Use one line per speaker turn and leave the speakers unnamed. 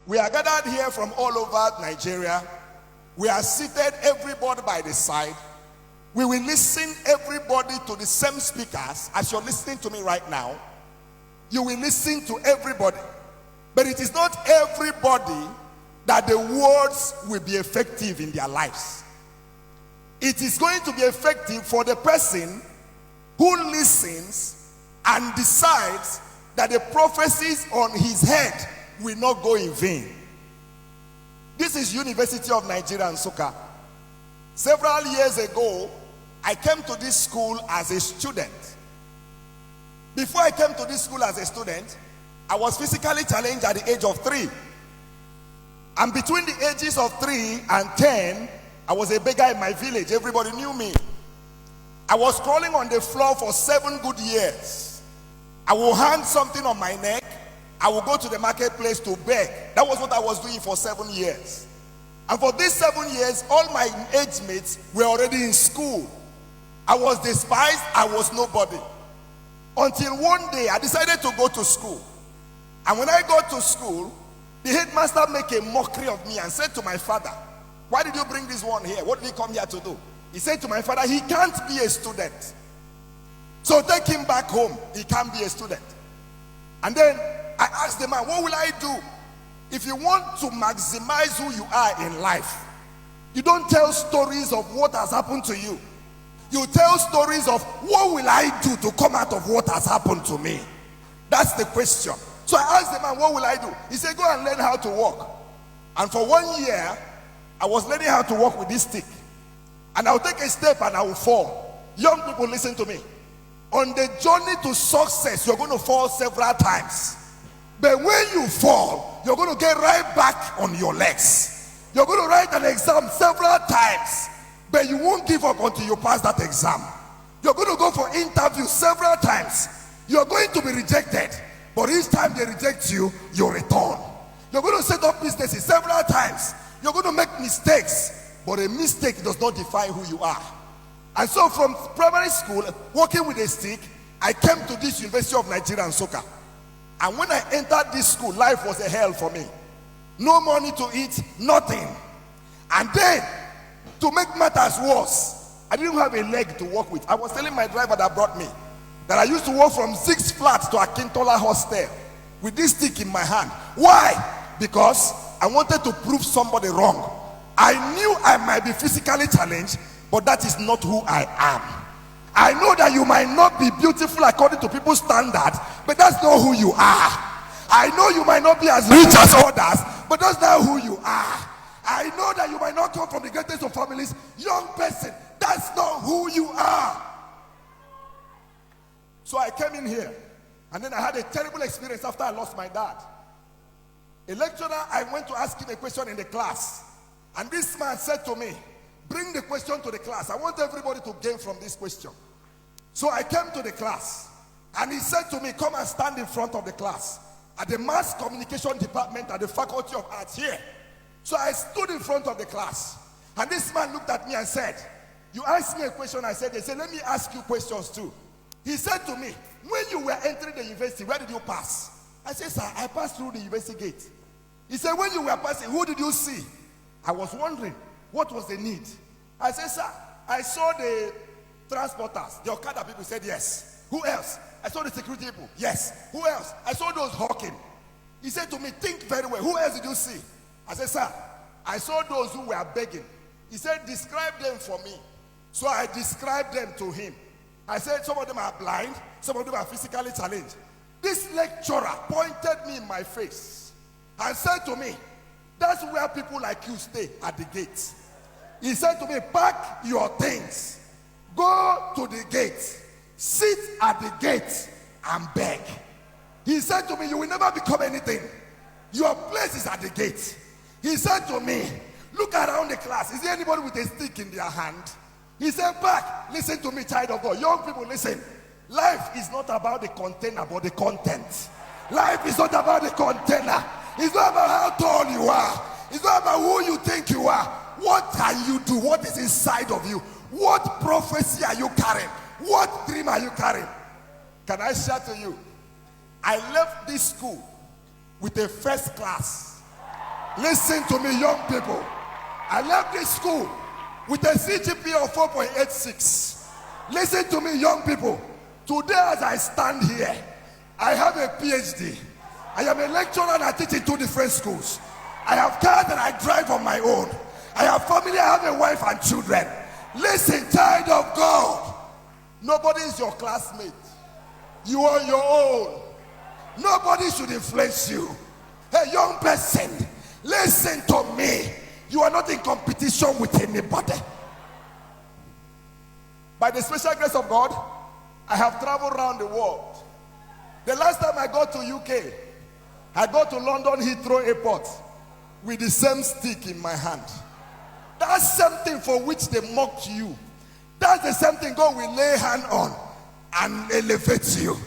We are gathered here from all over Nigeria. We are seated, everybody by the side. We will listen, everybody, to the same speakers as you're listening to me right now. You will listen to everybody. But it is not everybody that the words will be effective in their lives. It is going to be effective for the person who listens and decides that the prophecies on his head will not go in vain. This is University of Nigeria, Nsukka. Several years ago, I came to this school as a student. Before I came to this school as a student, I was physically challenged at the age of 3. And between the ages of 3 and 10, I was a beggar in my village. Everybody knew me. I was crawling on the floor for 7 good years. I will hang something on my neck. I will go to the marketplace to beg. That was what I was doing for 7 years. And for these 7 years, all my age mates were already in school. I was despised. I was nobody. Until one day, I decided to go to school. And when I got to school, the headmaster made a mockery of me and said to my father, "Why did you bring this one here? What did he come here to do?" He said to my father, "He can't be a student. So take him back home. He can't be a student." And then I asked the man, "What will I do?" If you want to maximize who you are in life, you don't tell stories of what has happened to you. You tell stories of what will I do to come out of what has happened to me. That's the question. So I asked the man, "What will I do?" He said, "Go and learn how to walk." And for 1 year, I was learning how to walk with this stick. And I'll take a step and I will fall. Young people, listen to me. On the journey to success, you're going to fall several times. But when you fall, you're going to get right back on your legs. You're going to write an exam several times, but you won't give up until you pass that exam. You're going to go for interviews several times. You're going to be rejected, but each time they reject you, you return. You're going to set up businesses several times. You're going to make mistakes, but a mistake does not define who you are. And so from primary school, working with a stick, I came to this University of Nigeria, Nsukka. And when I entered this school, life was a hell for me. No money to eat, nothing. And then, to make matters worse, I didn't have a leg to walk with. I was telling my driver that brought me that I used to walk from 6 flats to Akintola Hostel with this stick in my hand. Why? Because I wanted to prove somebody wrong. I knew I might be physically challenged, but that is not who I am. I know that you might not be beautiful according to people's standards, but that's not who you are. I know you might not be as rich as others, but that's not who you are. I know that you might not come from the greatest of families. Young person, that's not who you are. So I came in here, and then I had a terrible experience after I lost my dad. A lecturer, I went to ask him a question in the class, and this man said to me, "Bring the question to the class. I want everybody to gain from this question." So I came to the class, and he said to me, "Come and stand in front of the class at the Mass Communication Department at the Faculty of Arts here." So I stood in front of the class, and this man looked at me and said, "You asked me a question." I said, "They said, let me ask you questions too." He said to me, "When you were entering the university, where did you pass?" I said, "Sir, I passed through the university gate." He said, "When you were passing, who did you see?" I was wondering, what was the need? I said, "Sir, I saw the transporters, the Okada people." Said, "Yes." "Who else?" "I saw the security people." "Yes." "Who else?" "I saw those hawking." He said to me, "Think very well. Who else did you see?" I said, "Sir, I saw those who were begging." He said, "Describe them for me." So I described them to him. I said, "Some of them are blind, some of them are physically challenged." This lecturer pointed me in my face and said to me, "That's where people like you stay, at the gate." He said to me, "Pack your things, go to the gate, sit at the gate and beg." He said to me, "You will never become anything. Your place is at the gate." He said to me, "Look around the class. Is there anybody with a stick in their hand?" He said, "Back, listen to me, child of God. Young people, listen. Life is not about the container, but the content. Life is not about the container. It's not about how tall you are. It's not about who you think you are. What can you do? What is inside of you? What prophecy are you carrying? What dream are you carrying?" Can I share to you? I left this school with a first class. Listen to me, young people. I left this school with a CGPA of 4.86. Listen to me, young people. Today, as I stand here, I have a PhD. I am a lecturer and I teach in 2 different schools. I have cars that I drive on my own. I have family, I have a wife and children. Listen, child of God. Nobody is your classmate. You are your own. Nobody should influence you. Hey, young person, listen to me. You are not in competition with anybody. By the special grace of God, I have traveled around the world. The last time I got to UK, I got to London Heathrow Airport with the same stick in my hand. That's something for which they mocked you. That's the same thing God will lay hand on and elevate you.